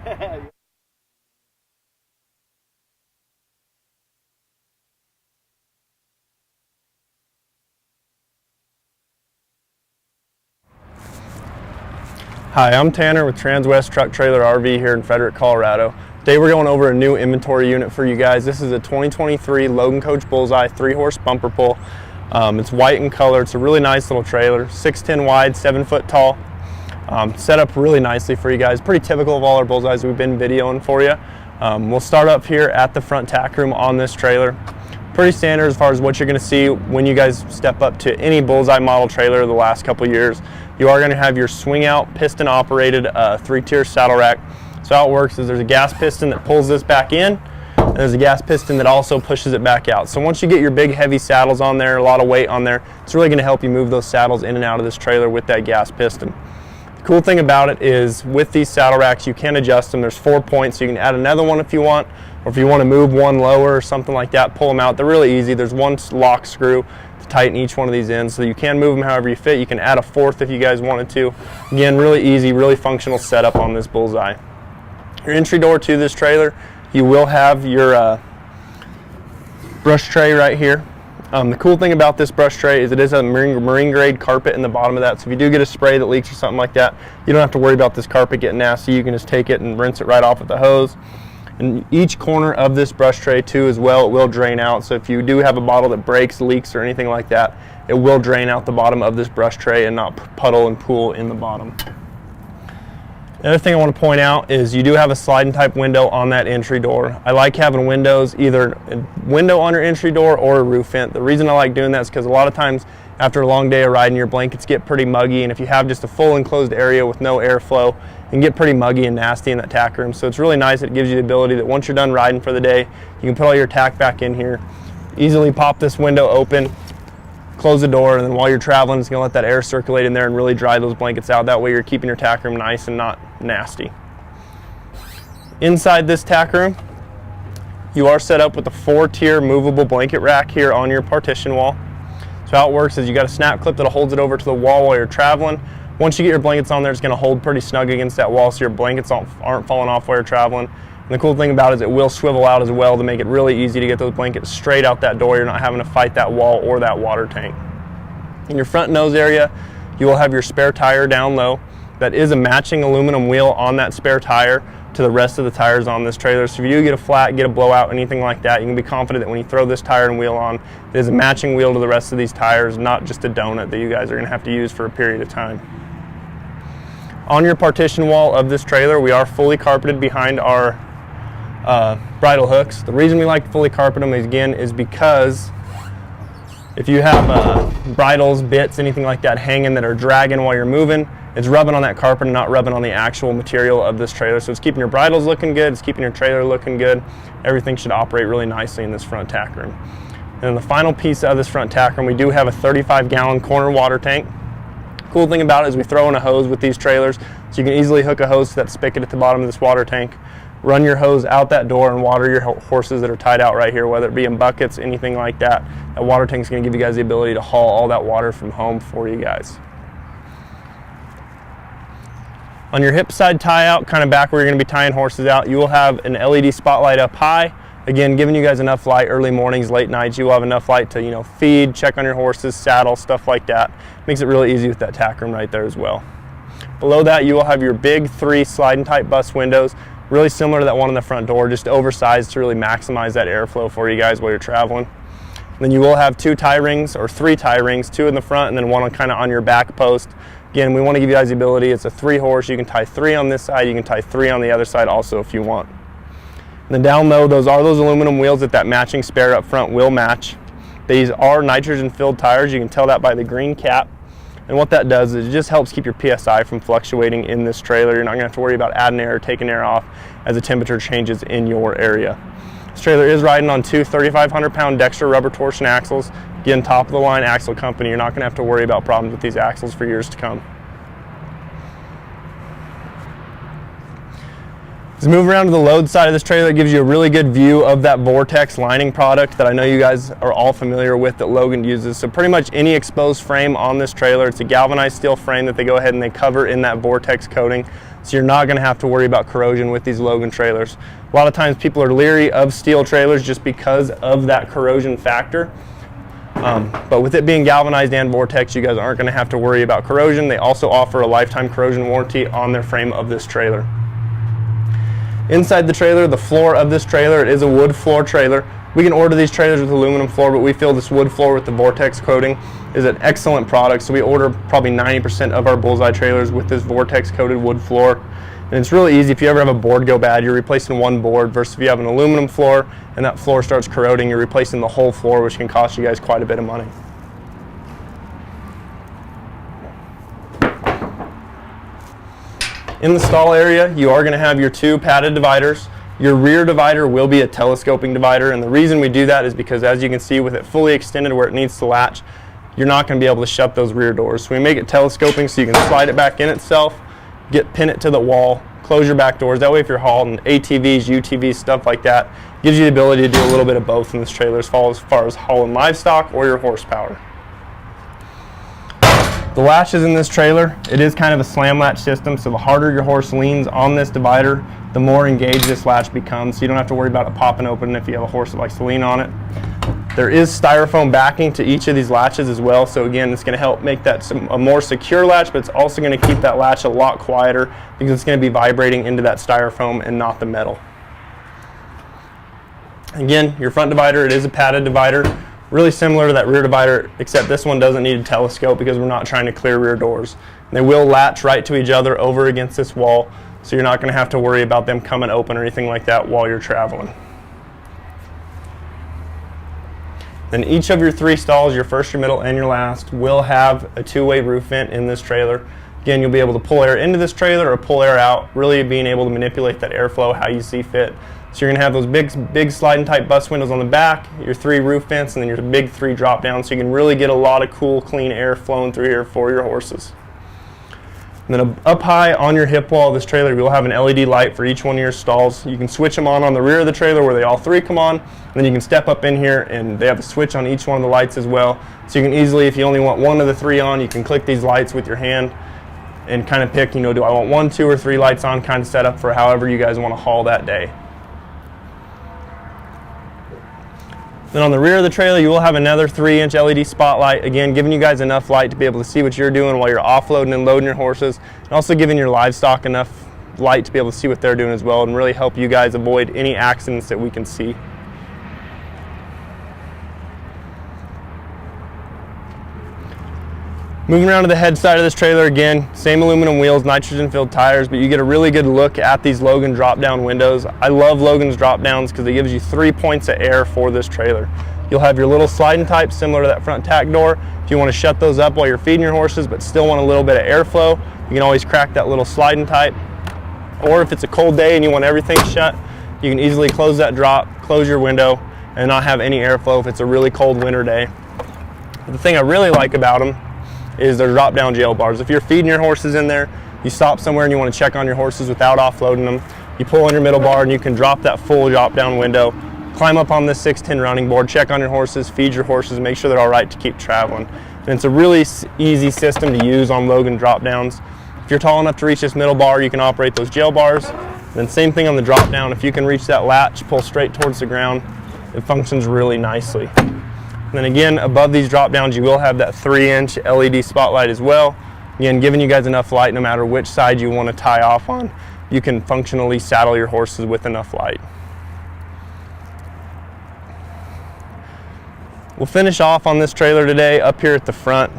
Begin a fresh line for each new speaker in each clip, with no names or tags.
Hi, I'm Tanner with Transwest Truck Trailer RV here in Frederick, Colorado. Today we're going over a new inventory unit for you guys. This is a 2023 Logan Coach Bullseye 3-horse bumper pull. It's white in color. It's a really nice little trailer, 6'10" wide, 7 foot tall. Set up really nicely for you guys. Pretty typical of all our Bullseyes we've been videoing for you. We'll start up here at the front tack room on this trailer. Pretty standard as far as what you're going to see when you guys step up to any Bullseye model trailer the last couple years. You are going to have your swing out piston operated 3-tier saddle rack. So how it works is there's a gas piston that pulls this back in, and there's a gas piston that also pushes it back out. So once you get your big heavy saddles on there, a lot of weight on there, it's really going to help you move those saddles in and out of this trailer with that gas piston. The cool thing about it is with these saddle racks you can adjust them. There's 4 points, so you can add another one if you want, or if you want to move one lower or something like that, pull them out. They're really easy. There's one lock screw to tighten each one of these in, so you can move them however you fit. You can add a fourth if you guys wanted to. Again, really easy, really functional setup on this Bullseye. Your entry door to this trailer, you will have your brush tray right here. The cool thing about this brush tray is it is a marine grade carpet in the bottom of that, so if you do get a spray that leaks or something like that, you don't have to worry about this carpet getting nasty. You can just take it and rinse it right off with the hose. And each corner of this brush tray too as well, it will drain out. So if you do have a bottle that breaks, leaks, or anything like that, it will drain out the bottom of this brush tray and not puddle and pool in the bottom. The other thing I want to point out is you do have a sliding type window on that entry door. I like having windows, either a window on your entry door or a roof vent. The reason I like doing that is because a lot of times after a long day of riding, your blankets get pretty muggy, and if you have just a full enclosed area with no airflow, it can get pretty muggy and nasty in that tack room. So it's really nice. It gives you the ability that once you're done riding for the day, you can put all your tack back in here, easily pop this window open, close the door, and then while you're traveling, it's going to let that air circulate in there and really dry those blankets out. That way you're keeping your tack room nice and not nasty. Inside this tack room, you are set up with a 4-tier movable blanket rack here on your partition wall. So how it works is you got a snap clip that holds it over to the wall while you're traveling. Once you get your blankets on there, it's going to hold pretty snug against that wall so your blankets aren't falling off while you're traveling. And the cool thing about it is it will swivel out as well to make it really easy to get those blankets straight out that door. You're not having to fight that wall or that water tank. In your front nose area, you will have your spare tire down low. That is a matching aluminum wheel on that spare tire to the rest of the tires on this trailer. So if you do get a flat, get a blowout, anything like that, you can be confident that when you throw this tire and wheel on, it is a matching wheel to the rest of these tires, not just a donut that you guys are going to have to use for a period of time. On your partition wall of this trailer, we are fully carpeted behind our bridle hooks. The reason we like to fully carpet them is because if you have bridles, bits, anything like that hanging that are dragging while you're moving, it's rubbing on that carpet and not rubbing on the actual material of this trailer. So it's keeping your bridles looking good, it's keeping your trailer looking good. Everything should operate really nicely in this front tack room. And then the final piece of this front tack room, we do have a 35-gallon corner water tank. Cool thing about it is we throw in a hose with these trailers, so you can easily hook a hose to that spigot at the bottom of this water tank, run your hose out that door and water your horses that are tied out right here, whether it be in buckets, anything like that. That water tank is going to give you guys the ability to haul all that water from home for you guys. On your hip side tie out, kind of back where you're going to be tying horses out, you will have an LED spotlight up high. Again, giving you guys enough light early mornings, late nights. You will have enough light to, feed, check on your horses, saddle, stuff like that. Makes it really easy with that tack room right there as well. Below that, you will have your big 3 sliding type bus windows, really similar to that one on the front door, just oversized to really maximize that airflow for you guys while you're traveling. And then you will have 2 tie rings, or 3 tie rings, 2 in the front and then one kind of on your back post. Again, we want to give you guys the ability, it's a 3-horse, you can tie 3 on this side, you can tie 3 on the other side also if you want. And then down low, those aluminum wheels that matching spare up front will match. These are nitrogen filled tires, you can tell that by the green cap. And what that does is it just helps keep your PSI from fluctuating in this trailer. You're not going to have to worry about adding air or taking air off as the temperature changes in your area. This trailer is riding on 2 3,500-pound Dexter rubber torsion axles. Again, top of the line axle company. You're not going to have to worry about problems with these axles for years to come. Let's move around to the load side of this trailer. It gives you a really good view of that Vortex Lining product that I know you guys are all familiar with that Logan uses. So pretty much any exposed frame on this trailer, it's a galvanized steel frame that they go ahead and they cover in that Vortex coating. So you're not gonna have to worry about corrosion with these Logan trailers. A lot of times people are leery of steel trailers just because of that corrosion factor. But with it being galvanized and Vortex, you guys aren't gonna have to worry about corrosion. They also offer a lifetime corrosion warranty on their frame of this trailer. Inside the trailer, the floor of this trailer, it is a wood floor trailer. We can order these trailers with aluminum floor, but we feel this wood floor with the Vortex coating is an excellent product. So we order probably 90% of our Bullseye trailers with this Vortex coated wood floor. And it's really easy. If you ever have a board go bad, you're replacing one board versus if you have an aluminum floor and that floor starts corroding, you're replacing the whole floor, which can cost you guys quite a bit of money. In the stall area, you are going to have your two padded dividers. Your rear divider will be a telescoping divider, and the reason we do that is because, as you can see, with it fully extended where it needs to latch, you're not going to be able to shut those rear doors. So we make it telescoping so you can slide it back in itself, pin it to the wall, close your back doors. That way if you're hauling ATVs, UTVs, stuff like that, gives you the ability to do a little bit of both in this trailer as far as hauling livestock or your horsepower. The latches in this trailer, it is kind of a slam latch system, so the harder your horse leans on this divider, the more engaged this latch becomes, so you don't have to worry about it popping open if you have a horse that likes to lean on it. There is styrofoam backing to each of these latches as well, so again, it's going to help make that a more secure latch, but it's also going to keep that latch a lot quieter because it's going to be vibrating into that styrofoam and not the metal. Again, your front divider, it is a padded divider. Really similar to that rear divider, except this one doesn't need a telescope because we're not trying to clear rear doors. They will latch right to each other over against this wall, so you're not going to have to worry about them coming open or anything like that while you're traveling. Then each of your three stalls, your first, your middle, and your last, will have a two-way roof vent in this trailer. Again, you'll be able to pull air into this trailer or pull air out, really being able to manipulate that airflow how you see fit. So you're going to have those big sliding type bus windows on the back, your three roof vents, and then your big three drop downs, so you can really get a lot of cool, clean air flowing through here for your horses. And then up high on your hip wall of this trailer, you'll have an LED light for each one of your stalls. You can switch them on the rear of the trailer where they all three come on, and then you can step up in here and they have a switch on each one of the lights as well. So you can easily, if you only want one of the three on, you can click these lights with your hand and kind of pick, do I want 1, 2, or 3 lights on, kind of set up for however you guys want to haul that day. Then on the rear of the trailer, you will have another 3-inch LED spotlight, again, giving you guys enough light to be able to see what you're doing while you're offloading and loading your horses, and also giving your livestock enough light to be able to see what they're doing as well, and really help you guys avoid any accidents that we can see. Moving around to the head side of this trailer, again, same aluminum wheels, nitrogen-filled tires, but you get a really good look at these Logan drop-down windows. I love Logan's drop-downs because it gives you 3 points of air for this trailer. You'll have your little sliding type similar to that front tack door. If you want to shut those up while you're feeding your horses but still want a little bit of airflow, you can always crack that little sliding type. Or if it's a cold day and you want everything shut, you can easily close that drop, close your window, and not have any airflow if it's a really cold winter day. But the thing I really like about them is their drop down jail bars. If you're feeding your horses in there, you stop somewhere and you want to check on your horses without offloading them, you pull on your middle bar and you can drop that full drop down window, climb up on this 610 running board, check on your horses, feed your horses, make sure they're all right to keep traveling. And it's a really easy system to use on Logan drop downs. If you're tall enough to reach this middle bar, you can operate those jail bars. And then same thing on the drop down. If you can reach that latch, pull straight towards the ground, it functions really nicely. And then again, above these drop downs, you will have that 3-inch LED spotlight as well. Again, giving you guys enough light no matter which side you want to tie off on. You can functionally saddle your horses with enough light. We'll finish off on this trailer today up here at the front.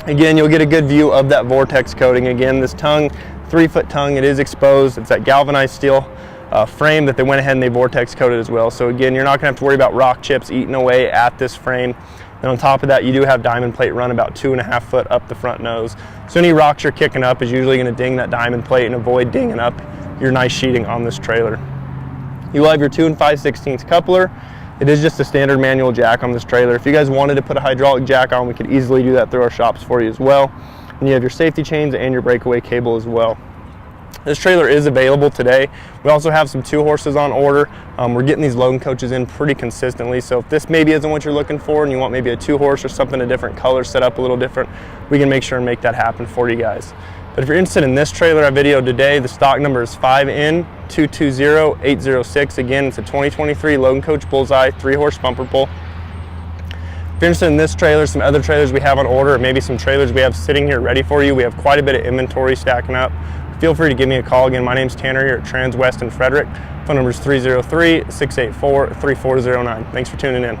Again, you'll get a good view of that Vortex coating. Again, this tongue, 3-foot tongue, it is exposed. It's that galvanized steel frame that they went ahead and they Vortex coated as well. So again, you're not gonna have to worry about rock chips eating away at this frame. And on top of that, you do have diamond plate run about 2.5 foot up the front nose. So any rocks you're kicking up is usually gonna ding that diamond plate and avoid dinging up your nice sheeting on this trailer. You will have your 2 5/16 coupler. It is just a standard manual jack on this trailer. If you guys wanted to put a hydraulic jack on, we could easily do that through our shops for you as well. And you have your safety chains and your breakaway cable as well. This trailer is available today. We also have some 2 horses on order. We're getting these Logan coaches in pretty consistently, so if this maybe isn't what you're looking for and you want maybe a 2 horse or something a different color set up a little different, we can make sure and make that happen for you guys. But if you're interested in this trailer I videoed today, the stock number is 5N220806. Again, it's a 2023 Logan Coach Bullseye 3-horse bumper pull. If you're interested in this trailer, some other trailers we have on order, or maybe some trailers we have sitting here ready for you, we have quite a bit of inventory stacking up. Feel free to give me a call. Again, my name's Tanner here at Transwest in Frederick. Phone number is 303-684-3409. Thanks for tuning in.